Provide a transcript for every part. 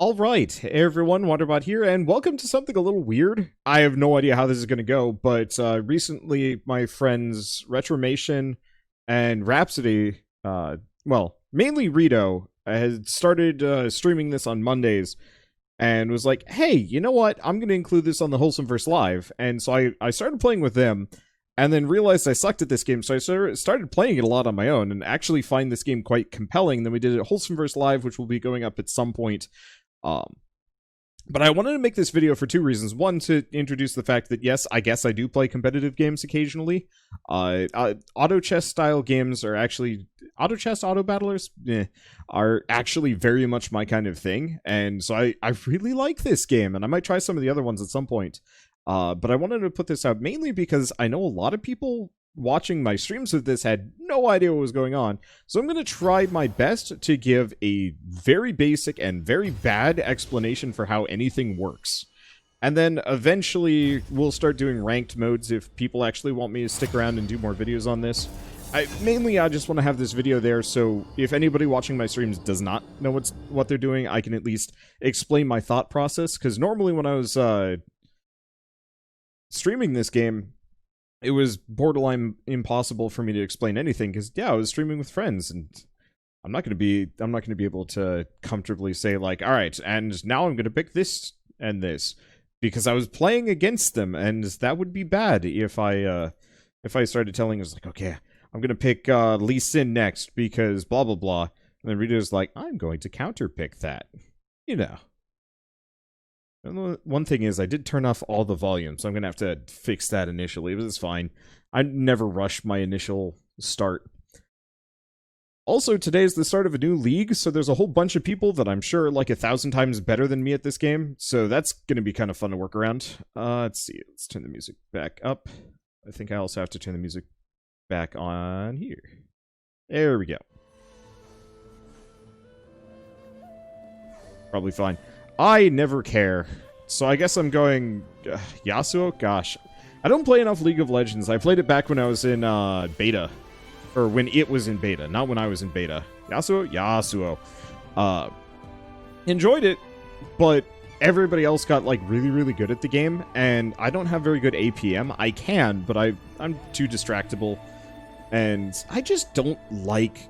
Alright, hey everyone, Wanderbot here, and welcome to something a little weird. I have no idea how this is going to go, but recently my friends Retromation and Rhapsody, well, mainly Rito, had started streaming this on Mondays, and was like, hey, you know what, I'm going to include this on the Wholesomeverse Live, and so I started playing with them, and then realized I sucked at this game, so I started playing it a lot on my own, and actually find this game quite compelling. Then we did it at Wholesomeverse Live, which will be going up at some point. But I wanted to make this video for two reasons. One, to introduce the fact that, yes, I guess I do play competitive games occasionally. Auto chess style games are actually... Auto chess, auto battlers? Are actually very much my kind of thing. And so I really like this game, and I might try some of the other ones at some point. But I wanted to put this out mainly because I know a lot of people watching my streams of this had no idea what was going on. So I'm going to try my best to give a very basic and very bad explanation for how anything works. And then eventually we'll start doing ranked modes if people actually want me to stick around and do more videos on this. I just want to have this video there, so if anybody watching my streams does not know what they're doing, I can at least explain my thought process, because normally when I was streaming this game, it was borderline impossible for me to explain anything, because yeah, I was streaming with friends, and I'm not going to be able to comfortably say, like, all right, and now I'm going to pick this and this, because I was playing against them, and that would be bad if I started telling us, like, okay, I'm going to pick Lee Sin next because blah blah blah, and then Rita's like, I'm going to counter pick that, you know. And one thing is, I did turn off all the volume, so I'm going to have to fix that initially, but it's fine. I never rush my initial start. Also, today is the start of a new league, so there's a whole bunch of people that I'm sure are like 1,000 times better than me at this game, so that's going to be kind of fun to work around. Let's see, let's turn the music back up. I think I also have to turn the music back on here. There we go. Probably fine. I never care. So I guess I'm going... Yasuo? Gosh. I don't play enough League of Legends. I played it back when I was in beta. Or when it was in beta, not when I was in beta. Yasuo? Yasuo. Enjoyed it, but everybody else got like really good at the game, and I don't have very good APM. I can, but I'm too distractible. And I just don't like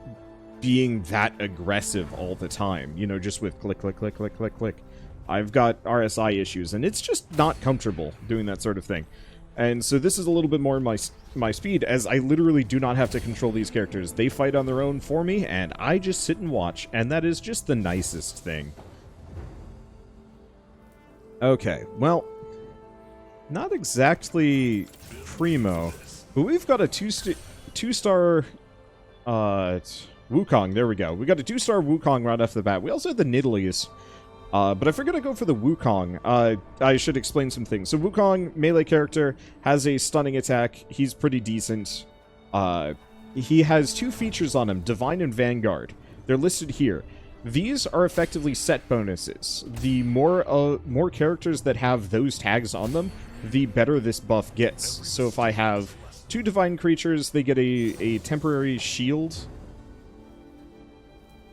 being that aggressive all the time. You know, just with click, click, click, click, click, click. I've got RSI issues, and it's just not comfortable doing that sort of thing. And so this is a little bit more my speed, as I literally do not have to control these characters. They fight on their own for me, and I just sit and watch, and that is just the nicest thing. Okay, well, not exactly primo, but we've got a two-star Wukong. There we go. We got a 2-star Wukong right off the bat. We also have the Nidalees. But if we're going to go for the Wukong, I should explain some things. So Wukong, melee character, has a stunning attack. He's pretty decent. He has 2 features on him, Divine and Vanguard. They're listed here. These are effectively set bonuses. The more characters that have those tags on them, the better this buff gets. So if I have 2 Divine creatures, they get a temporary shield.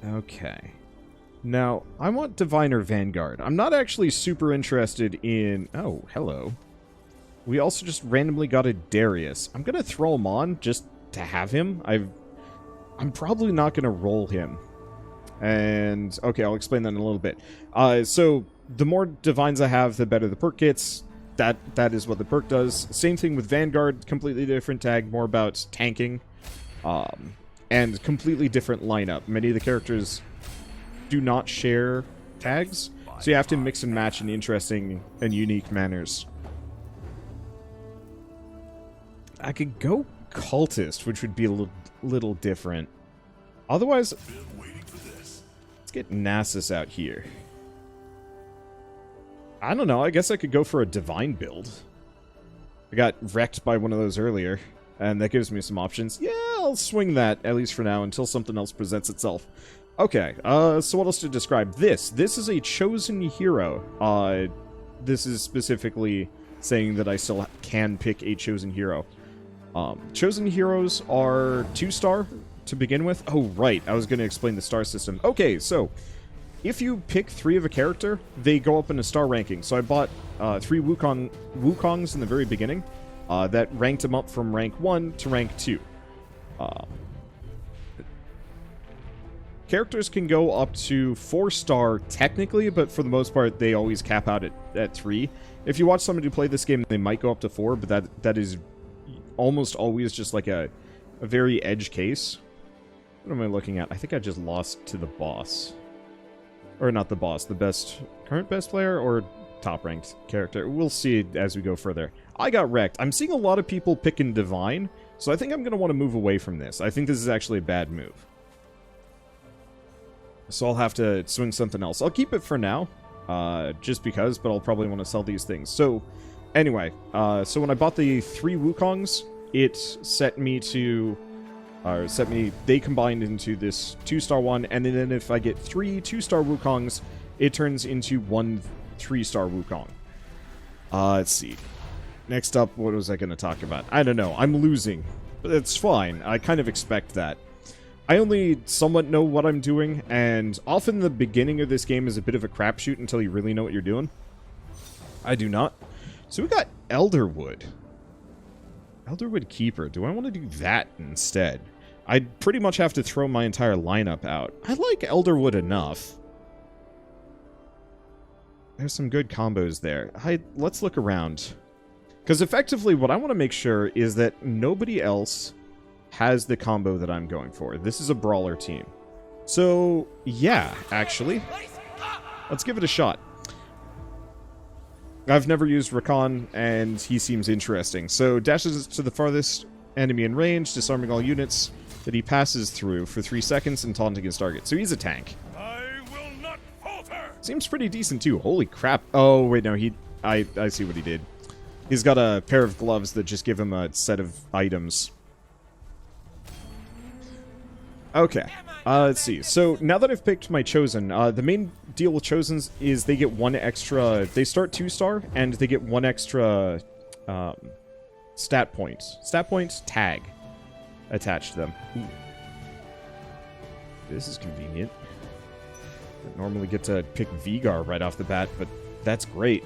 Okay. Now, I want Divine or Vanguard. I'm not actually super interested in... Oh, hello. We also just randomly got a Darius. I'm going to throw him on just to have him. I'm probably not going to roll him. And, okay, I'll explain that in a little bit. So, the more Divines I have, the better the perk gets. That is what the perk does. Same thing with Vanguard. Completely different tag, more about tanking. And completely different lineup. Many of the characters do not share tags, so you have to mix and match in interesting and unique manners. I could go Cultist, which would be a little different. Otherwise, let's get Nasus out here. I don't know, I guess I could go for a Divine build. I got wrecked by one of those earlier, and that gives me some options. Yeah, I'll swing that, at least for now, until something else presents itself. Okay, so what else to describe? This is a chosen hero. This is specifically saying that I still can pick a chosen hero. Chosen heroes are 2-star to begin with. Oh, right, I was going to explain the star system. Okay, so if you pick 3 of a character, they go up in a star ranking. So I bought 3 Wukongs in the very beginning. That ranked them up from rank 1 to rank 2. Characters can go up to 4-star technically, but for the most part, they always cap out at 3. If you watch somebody play this game, they might go up to 4, but that is almost always just like a very edge case. What am I looking at? I think I just lost to the boss. Or not the boss, the current best player or top-ranked character. We'll see as we go further. I got wrecked. I'm seeing a lot of people picking Divine, so I think I'm going to want to move away from this. I think this is actually a bad move. So I'll have to swing something else. I'll keep it for now, just because, but I'll probably want to sell these things. So, anyway, so when I bought the 3 Wukongs, it set me to... they combined into this 2-star one, and then if I get 3 2-star Wukongs, it turns into 1 3-star Wukong. Let's see. Next up, what was I going to talk about? I don't know. I'm losing. But it's fine. I kind of expect that. I only somewhat know what I'm doing, and often the beginning of this game is a bit of a crapshoot until you really know what you're doing. I do not. So we got Elderwood. Elderwood Keeper. Do I want to do that instead? I'd pretty much have to throw my entire lineup out. I like Elderwood enough. There's some good combos there. Let's look around. Because effectively, what I want to make sure is that nobody else has the combo that I'm going for. This is a brawler team. So, yeah, actually. Let's give it a shot. I've never used Rakan, and he seems interesting. So, dashes to the farthest enemy in range, disarming all units that he passes through for 3 seconds and taunting his target. So he's a tank. I will not falter. Seems pretty decent, too. Holy crap. Oh, wait, no, I see what he did. He's got a pair of gloves that just give him a set of items. Okay, let's see. So, now that I've picked my Chosen, the main deal with Chosens is they get 1 extra... They start 2-star, and they get 1 extra stat point. Stat point tag attached to them. Ooh. This is convenient. I normally get to pick Vigar right off the bat, but that's great.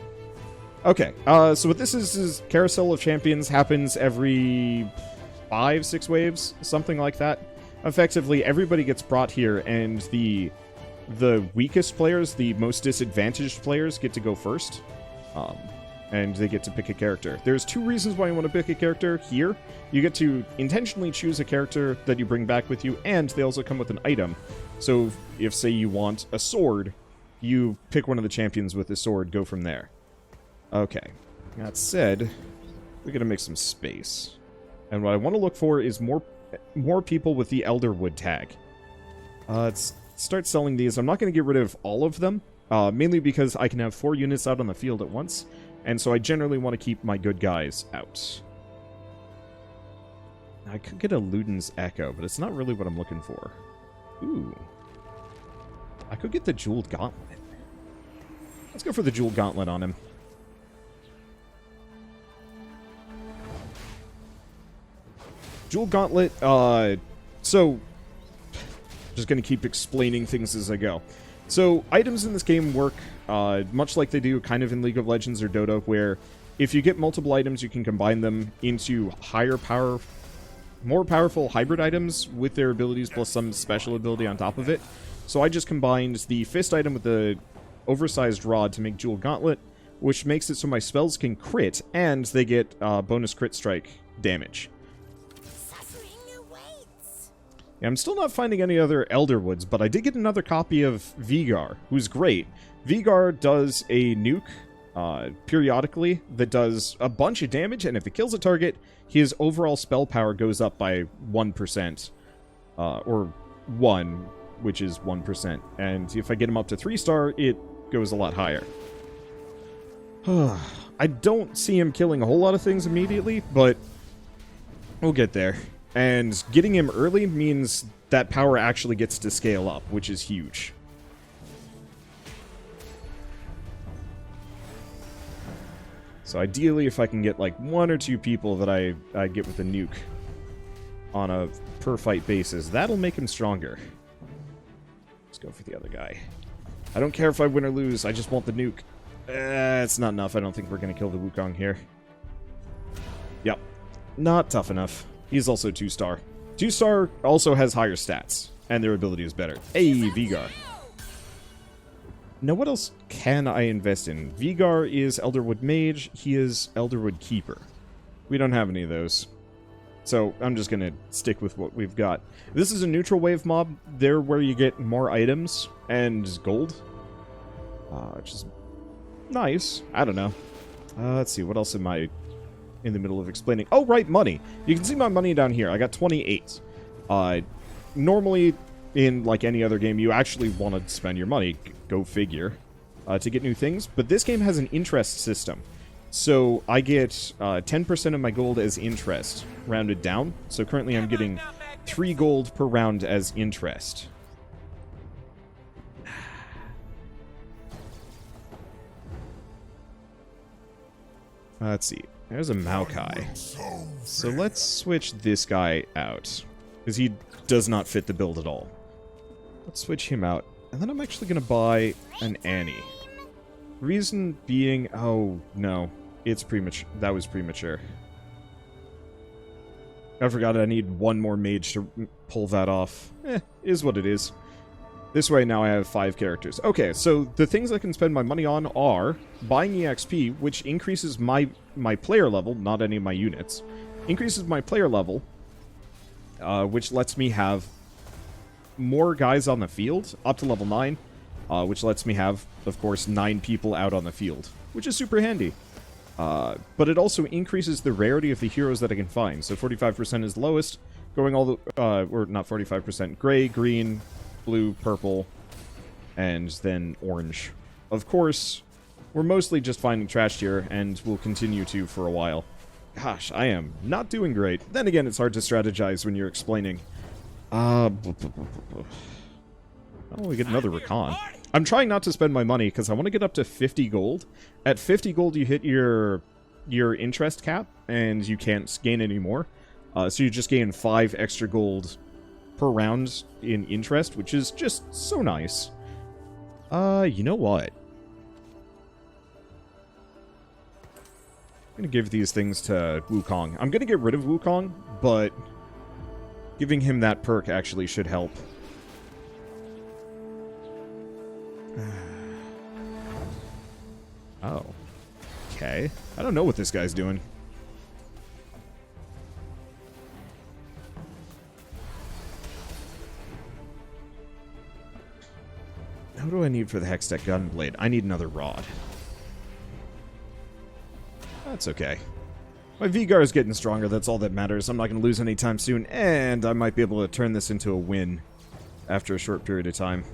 Okay, so what this is Carousel of Champions happens every 5-6 waves, something like that. Effectively, everybody gets brought here, and the weakest players, the most disadvantaged players, get to go first. And they get to pick a character. There's 2 reasons why you want to pick a character here. You get to intentionally choose a character that you bring back with you, and they also come with an item. So if, say, you want a sword, you pick one of the champions with the sword, go from there. Okay. That said, we're going to make some space. And what I want to look for is more people with the Elderwood tag. Let's start selling these. I'm not going to get rid of all of them, mainly because I can have 4 units out on the field at once, and so I generally want to keep my good guys out. I could get a Luden's Echo, but it's not really what I'm looking for. Ooh. I could get the Jeweled Gauntlet. Let's go for the Jeweled Gauntlet on him. Jeweled Gauntlet, so, just going to keep explaining things as I go. So, items in this game work much like they do kind of in League of Legends or Dota, where if you get multiple items, you can combine them into more powerful hybrid items with their abilities plus some special ability on top of it. So I just combined the fist item with the oversized rod to make Jeweled Gauntlet, which makes it so my spells can crit, and they get bonus crit strike damage. Yeah, I'm still not finding any other Elderwoods, but I did get another copy of Vigar, who's great. Vigar does a nuke periodically that does a bunch of damage, and if it kills a target, his overall spell power goes up by 1%. Or 1, which is 1%. And if I get him up to 3-star, it goes a lot higher. I don't see him killing a whole lot of things immediately, but we'll get there. And getting him early means that power actually gets to scale up, which is huge. So ideally, if I can get like 1 or 2 people that I get with a nuke on a per fight basis, that'll make him stronger. Let's go for the other guy. I don't care if I win or lose, I just want the nuke. It's not enough. I don't think we're going to kill the Wukong here. Yep. Not tough enough. He's also 2-star. 2-star also has higher stats, and their ability is better. Hey, Vigar. Now, what else can I invest in? Vigar is Elderwood Mage. He is Elderwood Keeper. We don't have any of those. So, I'm just going to stick with what we've got. This is a neutral wave mob. They're where you get more items and gold. Which is nice. I don't know. Let's see. What else am I in the middle of explaining? Oh, right. Money. You can see my money down here. I got 28. Normally, in like any other game, you actually want to spend your money. Go figure. To get new things. But this game has an interest system. So I get 10% of my gold as interest, rounded down. So currently I'm getting 3 gold per round as interest. Let's see. There's a Maokai. So let's switch this guy out, because he does not fit the build at all. Let's switch him out. And then I'm actually going to buy an Annie. Reason being... Oh, no. It's premature. That was premature. I forgot I need one more mage to pull that off. Is what it is. This way now I have 5 characters. Okay, so the things I can spend my money on are buying EXP, which increases my player level, not any of my units. Increases my player level, which lets me have more guys on the field, up to level 9, which lets me have, of course, 9 people out on the field, which is super handy. But it also increases the rarity of the heroes that I can find. So 45% is the lowest, going all the, or not 45%, gray, green, blue, purple, and then orange. Of course, we're mostly just finding trash tier, and we'll continue to for a while. Gosh, I am not doing great. Then again, it's hard to strategize when you're explaining. Oh, we get another Rakan. I'm trying not to spend my money because I want to get up to 50 gold. At 50 gold, you hit your interest cap, and you can't gain any more. So you just gain 5 extra gold per round in interest, which is just so nice. You know what? I'm going to give these things to Wukong. I'm going to get rid of Wukong, but giving him that perk actually should help. Oh. Okay. I don't know what this guy's doing. What do I need for the Hextech Gunblade? I need another rod. That's okay. My Vigar is getting stronger, that's all that matters. I'm not going to lose anytime soon, and I might be able to turn this into a win after a short period of time.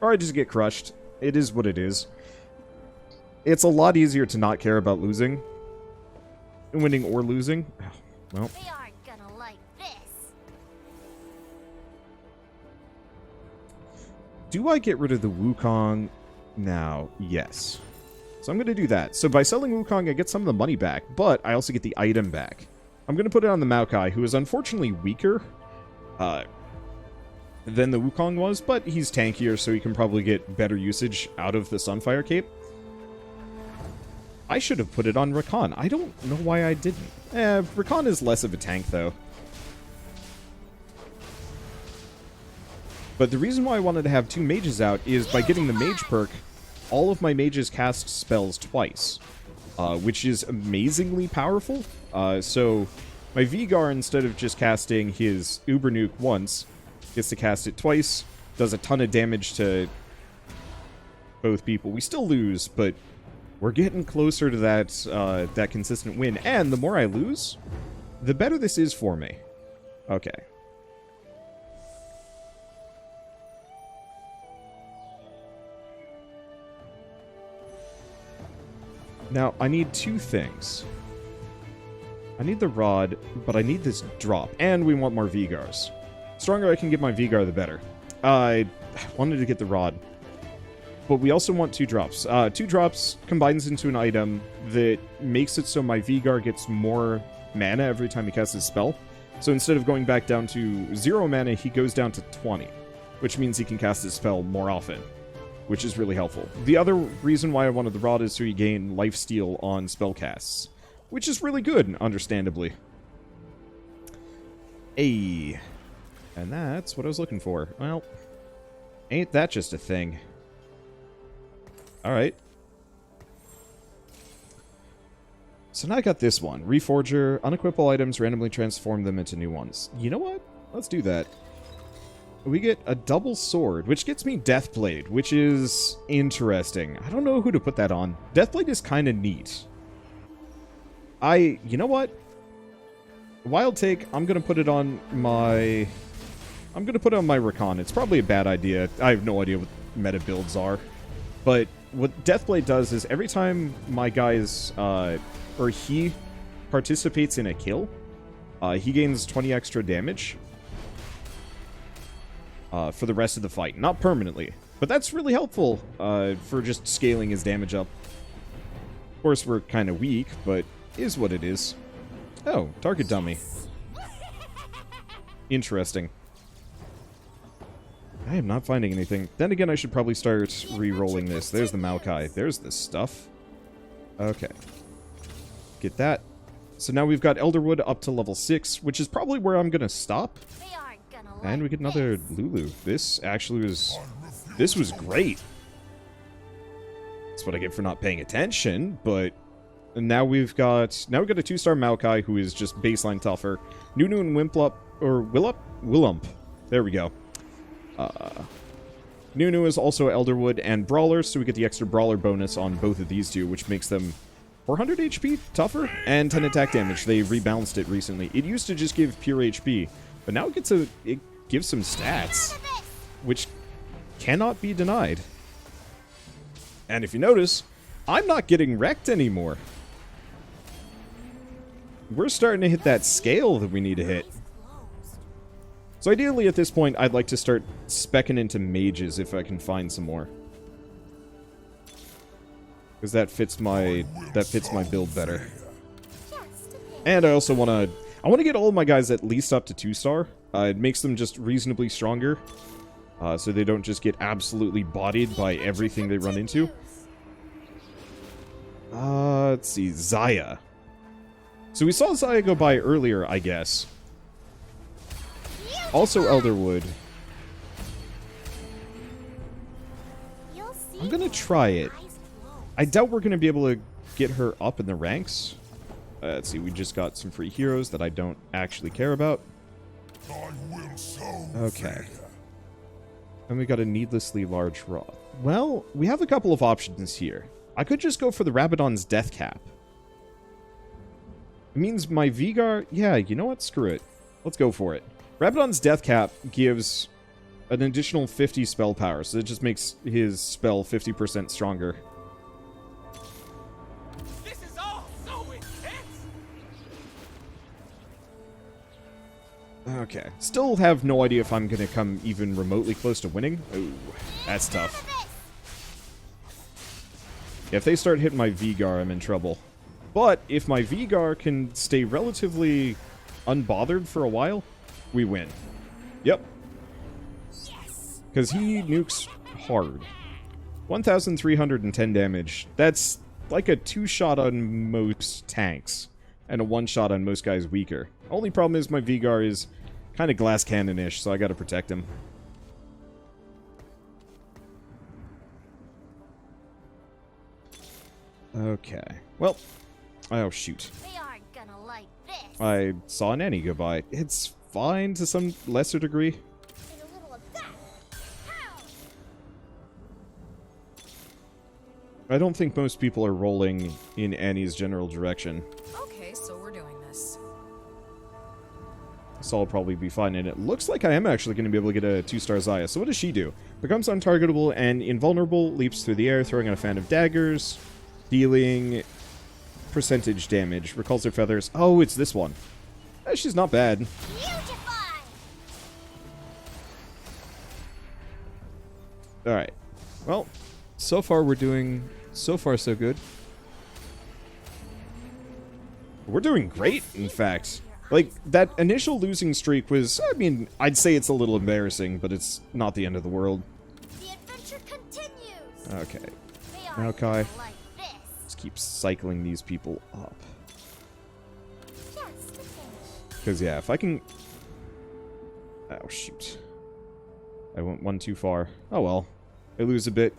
Or I just get crushed. It is what it is. It's a lot easier to not care about losing. Winning or losing. Oh, well. They aren't gonna like this. Do I get rid of the Wukong now? Yes. So I'm going to do that. So by selling Wukong, I get some of the money back, but I also get the item back. I'm going to put it on the Maokai, who is unfortunately weaker than the Wukong was, but he's tankier, so he can probably get better usage out of the Sunfire Cape. I should have put it on Rakan. I don't know why I didn't. Rakan is less of a tank, though. But the reason why I wanted to have 2 mages out is by getting the mage perk, all of my mages cast spells twice, which is amazingly powerful. So my Vigar, instead of just casting his Uber Nuke once, gets to cast it twice, does a ton of damage to both people. We still lose, but we're getting closer to that that consistent win. And the more I lose, the better this is for me. Okay. Now, I need 2 things. I need the rod, but I need this drop. And we want more Vigars. The stronger I can get my Vigar, the better. I wanted to get the rod. But we also want 2 drops. 2 drops combines into an item that makes it so my Vigar gets more mana every time he casts his spell. So instead of going back down to 0 mana, he goes down to 20. Which means he can cast his spell more often. which is really helpful. The other reason why I wanted the rod is to regain lifesteal on spellcasts, which is really good, understandably. Hey, and that's what I was looking for. Well, ain't that just a thing? Alright. So now I got this one. Reforger, unequip all items, randomly transform them into new ones. You know what? Let's do that. We get a double sword, which gets me Deathblade, which is interesting. I don't know who to put that on. Deathblade is kind of neat. You know what? Wild take, I'm going to put it on my... I'm going to put it on my Recon. It's probably a bad idea. I have no idea what meta builds are. But what Deathblade does is every time my guys, or he participates in a kill, he gains 20 extra damage for the rest of the fight. Not permanently, but that's really helpful for just scaling his damage up. Of course, we're kind of weak, but is what it is. Oh, target dummy. Interesting. I am not finding anything. Then again, I should probably start re-rolling this. There's the Maokai. There's this stuff. Okay. Get that. So now we've got Elderwood up to level 6, which is probably where I'm going to stop. And we get another Lulu. This actually was... This was great. That's what I get for not paying attention, but... And now we've got... Now we've got a 2-star Maokai who is just baseline tougher. Nunu and Wimplup... Or Willump. There we go. Nunu is also Elderwood and Brawler, so we get the extra Brawler bonus on both of these two, which makes them 400 HP tougher and 10 attack damage. They rebalanced it recently. It used to just give pure HP, but now it gives some stats, which cannot be denied. And if you notice, I'm not getting wrecked anymore. We're starting to hit that scale that we need to hit. So ideally at this point, I'd like to start speccing into mages if I can find some more. Because that fits my build better. And I also want to get all of my guys at least up to 2-star. It makes them just reasonably stronger. So they don't just get absolutely bodied by everything they run into. Let's see, Zaya. So we saw Zaya go by earlier, I guess. Also Elderwood. I'm gonna try it. I doubt we're gonna be able to get her up in the ranks. Let's see, we just got some free heroes that I don't actually care about. Okay. And we got a needlessly large rod. Well, we have a couple of options here. I could just go for the Rabadon's Death Cap. It means my Vigar... Yeah, you know what? Screw it. Let's go for it. Rabadon's Death Cap gives an additional 50 spell power, so it just makes his spell 50% stronger. This is all so intense. Okay. Still have no idea if I'm going to come even remotely close to winning. Ooh, that's tough. If they start hitting my Vigar, I'm in trouble. But if my Vigar can stay relatively unbothered for a while, we win. Yep. Because he nukes hard. 1,310 damage. That's like a 2-shot on most tanks. And a 1-shot on most guys weaker. Only problem is my Vigar is kind of glass cannon-ish, so I gotta protect him. Okay. Well. Oh, shoot. They aren't gonna like this. I saw an Annie go by. It's fine to some lesser degree. And a little of that. Pow! I don't think most people are rolling in Annie's general direction. Okay, so we're doing this. So I'll probably be fine. And it looks like I am actually going to be able to get a 2-star Zaya. So what does she do? Becomes untargetable and invulnerable, leaps through the air, throwing out a fan of daggers, dealing percentage damage, recalls her feathers. Oh, it's this one. She's not bad. Beautify! Alright. Well, so far we're doing... So far, so good. We're doing great, in fact. Like, that initial losing streak was... I mean, I'd say it's a little embarrassing, but it's not the end of the world. The adventure continues! Okay. They aren't Okay. gonna like this. Let's keep cycling these people up. Just to finish. Because, yeah, if I can... Oh, shoot. I went one too far. Oh, well. I lose a bit.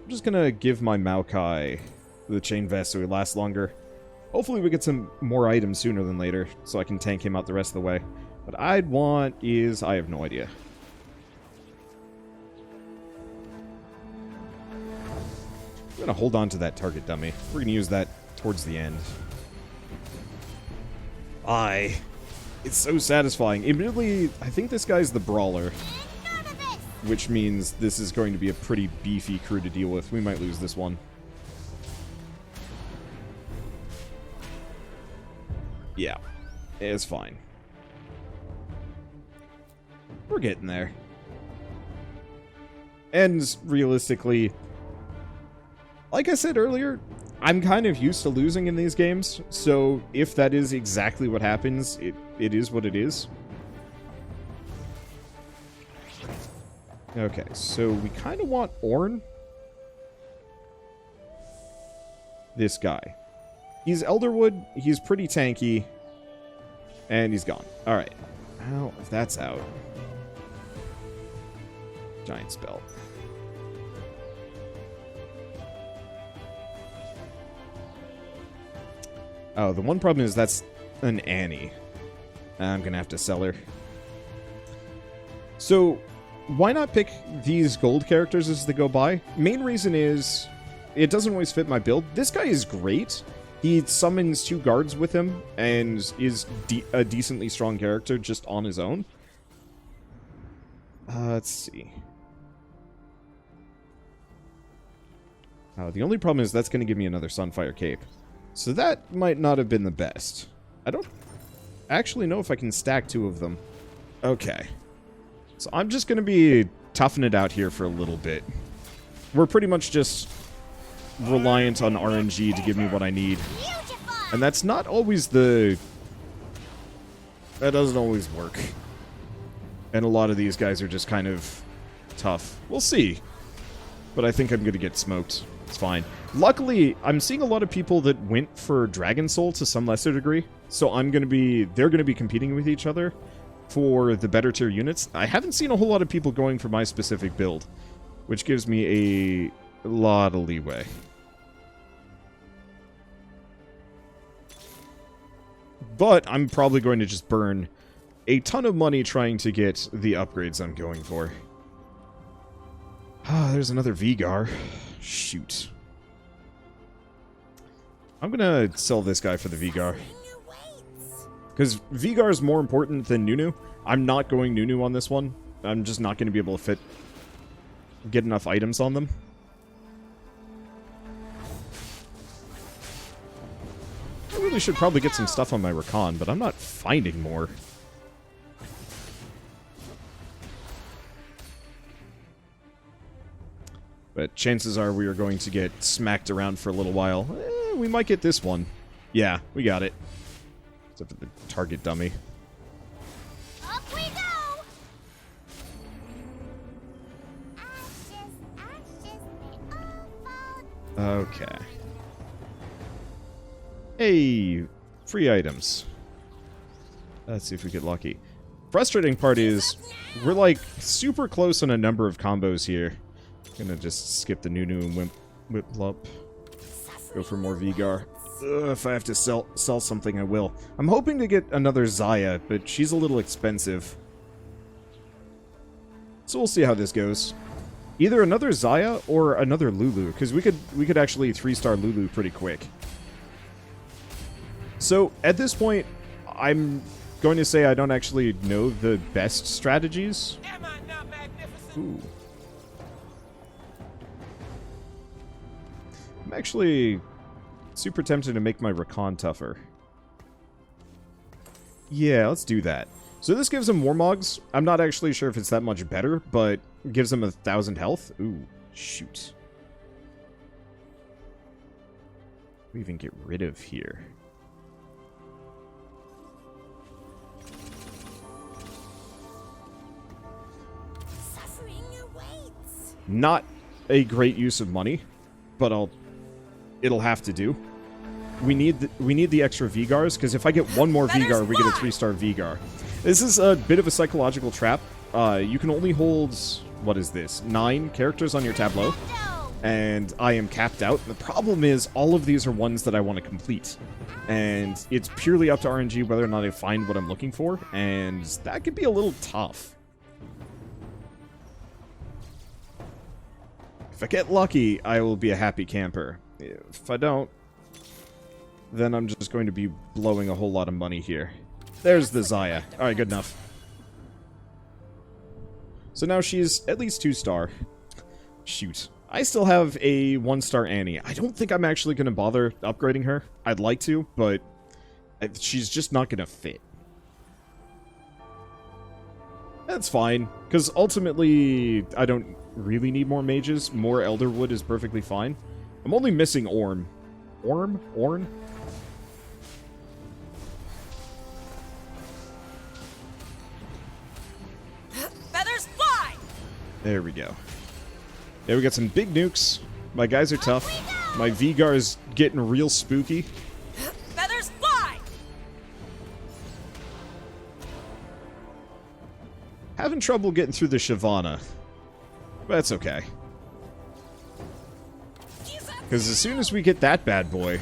I'm just gonna give my Maokai the chain vest so he lasts longer. Hopefully we get some more items sooner than later, so I can tank him out the rest of the way. What I'd want is... I have no idea. I'm gonna hold on to that target dummy. We're gonna use that towards the end. It's so satisfying. Admittedly, I think this guy's the brawler, None of this. which means this is going to be a pretty beefy crew to deal with. We might lose this one. Yeah, it's fine. We're getting there. And realistically, like I said earlier, I'm kind of used to losing in these games, so if that is exactly what happens, it is what it is. Okay, so we kind of want Ornn. This guy. He's Elderwood, he's pretty tanky, and he's gone. Alright. Well, if that's out. Giant spell. Oh, the one problem is that's an Annie. I'm gonna have to sell her. So, why not pick these gold characters as they go by? Main reason is, it doesn't always fit my build. This guy is great. He summons 2 guards with him, and is a decently strong character just on his own. Let's see. Oh, the only problem is that's going to give me another Sunfire Cape. So that might not have been the best. I don't actually know if I can stack 2 of them. Okay. So I'm just going to be toughing it out here for a little bit. We're pretty much just reliant on RNG to give me what I need. Beautiful. And that's not always the... That doesn't always work. And a lot of these guys are just kind of tough. We'll see. But I think I'm going to get smoked. It's fine. Luckily, I'm seeing a lot of people that went for Dragon Soul to some lesser degree. So they're going to be competing with each other for the better tier units. I haven't seen a whole lot of people going for my specific build, which gives me a lot of leeway. But I'm probably going to just burn a ton of money trying to get the upgrades I'm going for. Ah, there's another Vigar. Shoot. I'm gonna sell this guy for the Vigar. Because Vigar is more important than Nunu. I'm not going Nunu on this one. I'm just not going to be able to get enough items on them. I really should probably get some stuff on my Rakan, but I'm not finding more. But chances are we are going to get smacked around for a little while. We might get this one. Yeah, we got it. Except for the target dummy. Up we go. Ashes, ashes, they all fall. Okay. Hey, free items. Let's see if we get lucky. Frustrating part is, we're like super close on a number of combos here. Gonna just skip the Nunu and whip up. Go for more Vigar. If I have to sell something, I will. I'm hoping to get another Xayah, but she's a little expensive. So we'll see how this goes. Either another Xayah or another Lulu, because we could actually 3-star Lulu pretty quick. So at this point, I'm going to say I don't actually know the best strategies. Am I not magnificent? Ooh. I'm actually super tempted to make my Rakan tougher. Yeah, let's do that. So this gives him Warmogs. I'm not actually sure if it's that much better, but it gives him 1,000 health. Ooh, shoot. What do we even get rid of here? Suffering awaits. Not a great use of money, but it'll have to do. We need the extra Vigars, because if I get one more Vigar, we get a 3-star Vigar. This is a bit of a psychological trap. You can only hold, what is this, 9 characters on your tableau, and I am capped out. The problem is all of these are ones that I want to complete, and it's purely up to RNG whether or not I find what I'm looking for, and that could be a little tough. If I get lucky, I will be a happy camper. If I don't, then I'm just going to be blowing a whole lot of money here. There's the Zaya. Alright, good enough. So now she's at least 2-star. Shoot. I still have a 1-star Annie. I don't think I'm actually going to bother upgrading her. I'd like to, but she's just not going to fit. That's fine, because ultimately I don't really need more mages. More Elderwood is perfectly fine. I'm only missing Orm. Orn? Feathers fly! There we go. Yeah, we got some big nukes. My guys are tough. My Vigar's getting real spooky. Feathers fly! Having trouble getting through the Shyvana. But that's okay. Because as soon as we get that bad boy,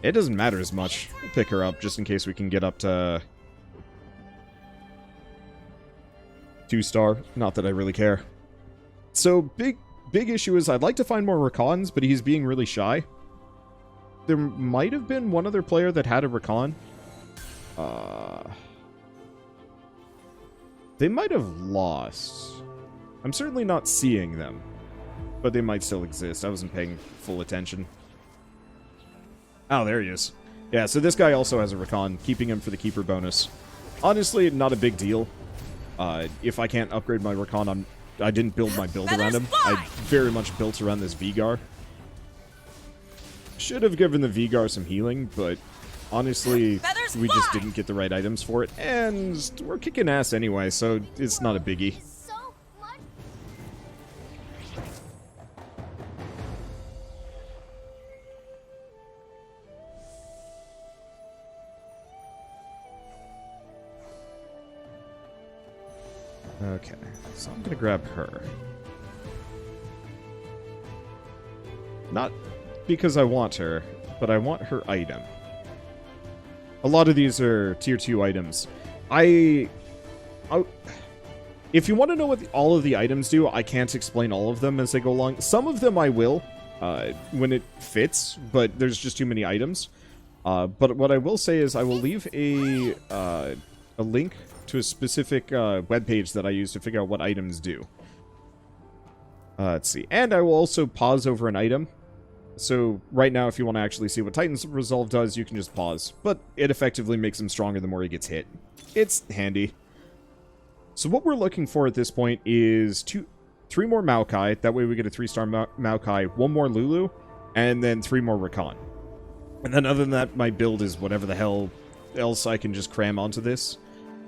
it doesn't matter as much. We'll pick her up just in case we can get up to 2-star. Not that I really care. So, big issue is I'd like to find more Rakans, but he's being really shy. There might have been one other player that had a Rakan. They might have lost. I'm certainly not seeing them, but they might still exist. I wasn't paying full attention. Oh, there he is. Yeah, so this guy also has a Rakan, keeping him for the keeper bonus. Honestly, not a big deal. If I can't upgrade my Rakan, I didn't build my build around him. I very much built around this Vigar. Should have given the Vigar some healing, but honestly, we just didn't get the right items for it. And we're kicking ass anyway, so it's not a biggie. So much. Okay, so I'm gonna grab her. Not because I want her, but I want her item. A lot of these are tier 2 items. If you want to know what all of the items do, I can't explain all of them as they go along. Some of them I will, when it fits, but there's just too many items. But what I will say is I will leave a link to a specific webpage that I use to figure out what items do. Let's see. And I will also pause over an item. So right now, if you want to actually see what Titan's Resolve does, you can just pause. But it effectively makes him stronger the more he gets hit. It's handy. So what we're looking for at this point is 3 more Maokai. That way we get a 3-star Maokai, 1 more Lulu, and then 3 more Rakan. And then other than that, my build is whatever the hell else I can just cram onto this.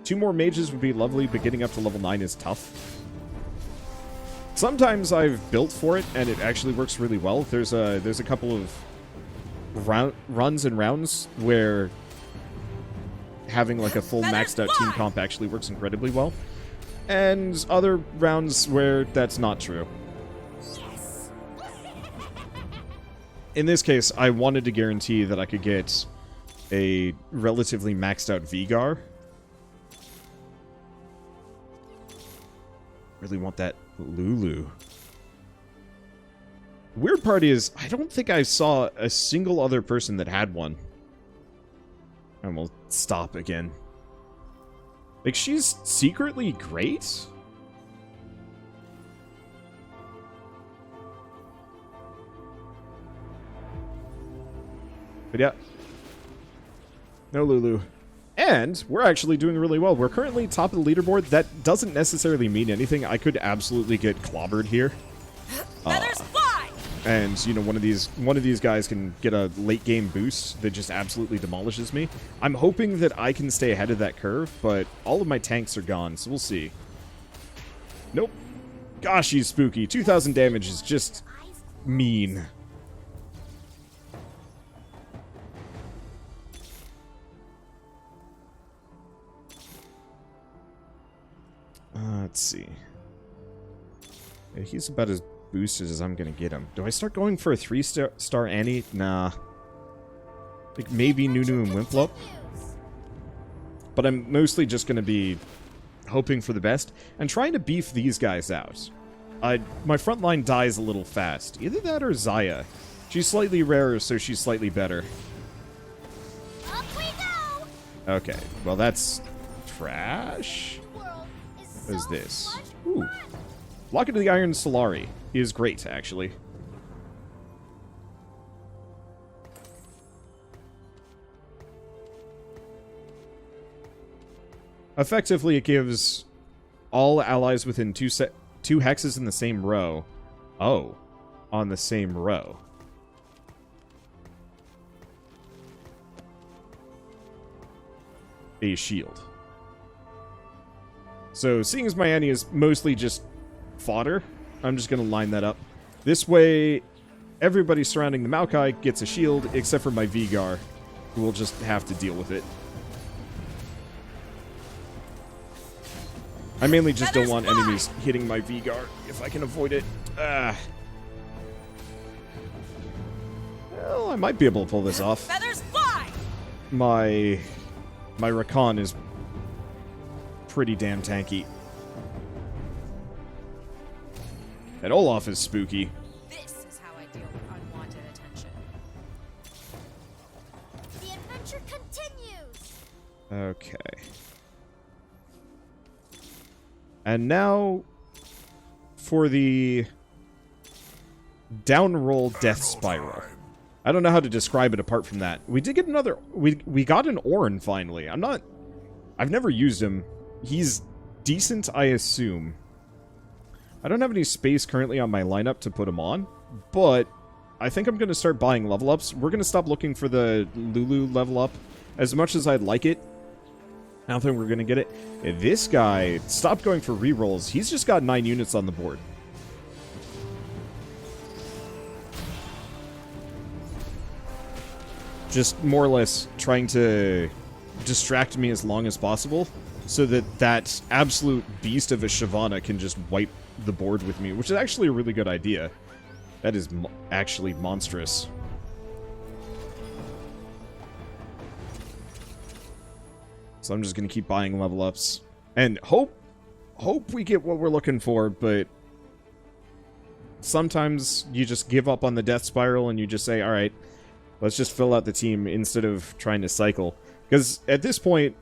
2 more mages would be lovely, but getting up to level 9 is tough. Sometimes I've built for it, and it actually works really well. There's a couple of runs and rounds where having like a full maxed out team comp actually works incredibly well. And other rounds where that's not true. Yes. In this case, I wanted to guarantee that I could get a relatively maxed out Vigar. Really want that Lulu. Weird part is, I don't think I saw a single other person that had one. And we'll stop again. Like, she's secretly great? But yeah. No Lulu. And we're actually doing really well. We're currently top of the leaderboard. That doesn't necessarily mean anything. I could absolutely get clobbered here. Feathers fly! And, you know, one of these guys can get a late game boost that just absolutely demolishes me. I'm hoping that I can stay ahead of that curve, but all of my tanks are gone, so we'll see. Nope. Gosh, she's spooky. 2,000 damage is just mean. Let's see. Yeah, he's about as boosted as I'm gonna get him. Do I start going for a 3-star Annie? Nah. Like maybe Nunu and Wimplup. But I'm mostly just gonna be hoping for the best and trying to beef these guys out. My front line dies a little fast. Either that or Zaya. She's slightly rarer, so she's slightly better. Up we go. Okay, well that's trash. World What is so this? much Ooh. fun. Locket of the Iron Solari is great, actually. Effectively, it gives all allies within two hexes in the same row. Oh, on the same row. A shield. So, seeing as my Annie is mostly just fodder, I'm just going to line that up. This way, everybody surrounding the Maokai gets a shield, except for my Vigar, who will just have to deal with it. I mainly just don't want enemies hitting my Vigar, if I can avoid it. Well, I might be able to pull this off. Feathers fly! My Rakan is pretty damn tanky. And Olaf is spooky. This is how I deal with unwanted attention. The adventure continues. Okay. And now for the down roll death spiral. I don't know how to describe it apart from that. We did get another... We got an Ornn finally. I've never used him. He's decent, I assume. I don't have any space currently on my lineup to put him on, but I think I'm going to start buying level ups. We're going to stop looking for the Lulu level up. As much as I'd like it, I don't think we're going to get it. This guy stopped going for rerolls. He's just got 9 units on the board. Just more or less trying to distract me as long as possible so that that absolute beast of a Shyvana can just wipe the board with me, which is actually a really good idea. That is actually monstrous. So I'm just going to keep buying level ups and hope we get what we're looking for, but sometimes you just give up on the death spiral and you just say, all right, let's just fill out the team instead of trying to cycle. Because at this point,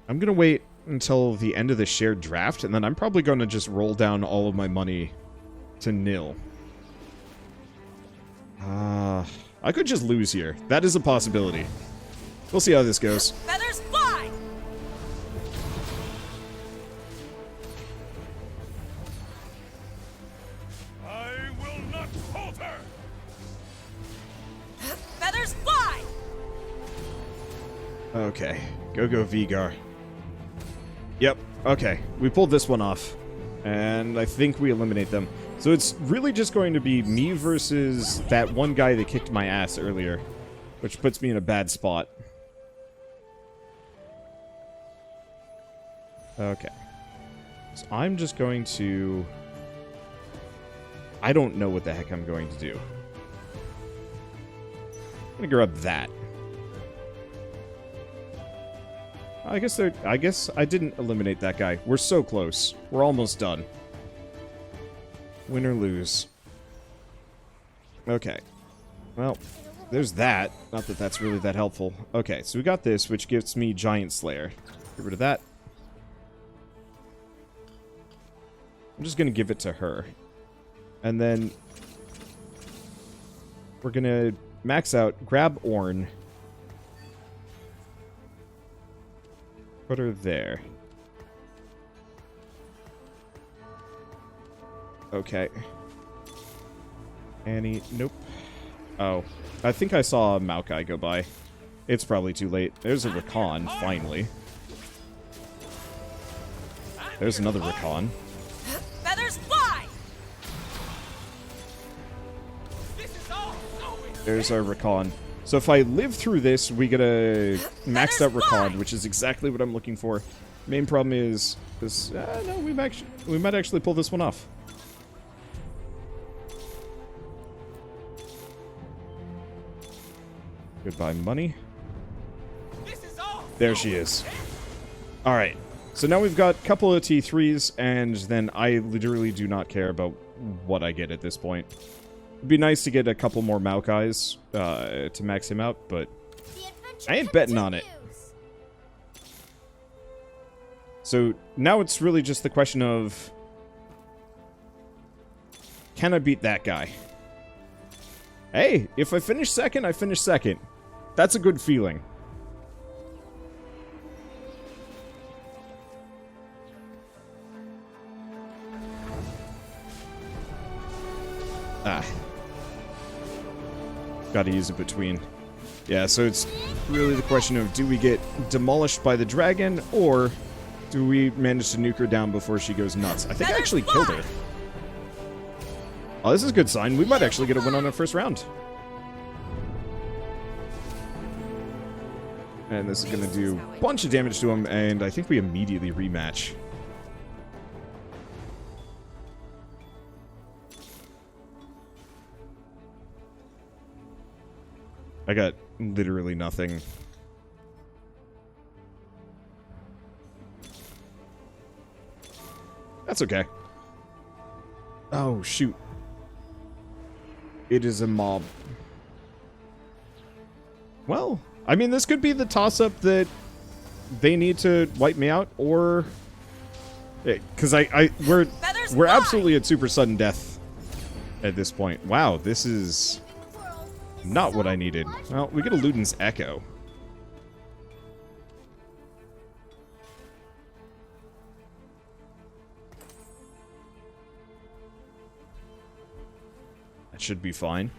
I'm going to wait until the end of the shared draft, and then I'm probably going to just roll down all of my money to nil. I could just lose here. That is a possibility. We'll see how this goes. Feathers fly! I will not falter! Feathers fly! Okay. Go Vigar. Yep. Okay. We pulled this one off. And I think we eliminate them. So it's really just going to be me versus that one guy that kicked my ass earlier. Which puts me in a bad spot. Okay. So I'm just going to... I don't know what the heck I'm going to do. I'm going to grab that. I guess I didn't eliminate that guy. We're so close. We're almost done. Win or lose. Okay. Well, there's that. Not that that's really that helpful. Okay, so we got this, which gives me Giant Slayer. Get rid of that. I'm just going to give it to her. And then we're going to max out, grab Ornn. Put her there. Okay. Annie, nope. Oh, I think I saw a Maokai go by. It's probably too late. There's a Rakan, finally. There's another recon. Feathers fly! There's our recon. So if I live through this, we get a maxed out recon, which is exactly what I'm looking for. Main problem is this. No, we might actually pull this one off. Goodbye, money. There she is. All right. So now we've got a couple of T3s, and then I literally do not care about what I get at this point. It'd be nice to get a couple more Maokai's to max him out, but I ain't betting on it. So now it's really just the question of, can I beat that guy? Hey, if I finish second, I finish second. That's a good feeling. Gotta use it between. Yeah, so it's really the question of, do we get demolished by the dragon, or do we manage to nuke her down before she goes nuts? I think I actually killed her. Oh, this is a good sign. We might actually get a win on our first round. And this is going to do a bunch of damage to him, and I think we immediately rematch. I got literally nothing. That's okay. Oh, shoot. It is a mob. Well, I mean, this could be the toss-up that they need to wipe me out, or... Because we're absolutely at super sudden death at this point. Wow, this is... not what I needed. Well, we get a Luden's Echo. That should be fine.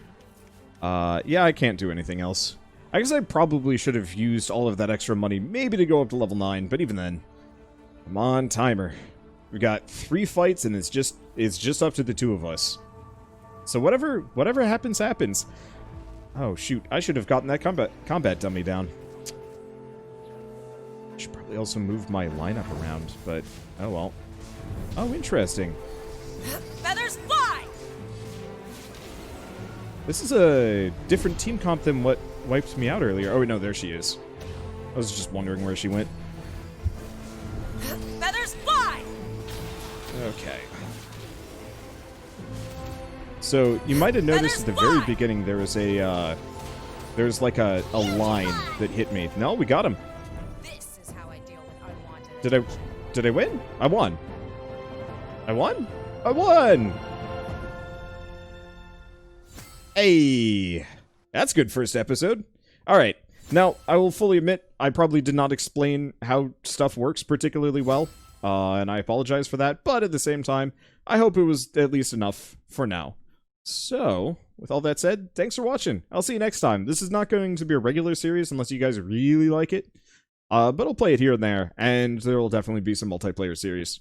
Yeah, I can't do anything else. I guess I probably should have used all of that extra money, maybe to go up to level 9, but even then. Come on, timer. We got 3 fights, and it's just up to the 2 of us. So whatever happens, happens. Oh, shoot. I should have gotten that combat dummy down. I should probably also move my lineup around, but oh well. Oh, interesting. Feathers fly! This is a different team comp than what wiped me out earlier. Oh, no, there she is. I was just wondering where she went. Feathers fly! Okay. So, you might have noticed at the very beginning there was there's like a line that hit me. No, we got him. This is how I deal with unwanted. Did I win? I won. I won? I won! Hey! That's a good first episode. Alright. Now, I will fully admit, I probably did not explain how stuff works particularly well. And I apologize for that, but at the same time, I hope it was at least enough for now. So, with all that said, thanks for watching. I'll see you next time. This is not going to be a regular series unless you guys really like it. But I'll play it here and there, and there will definitely be some multiplayer series.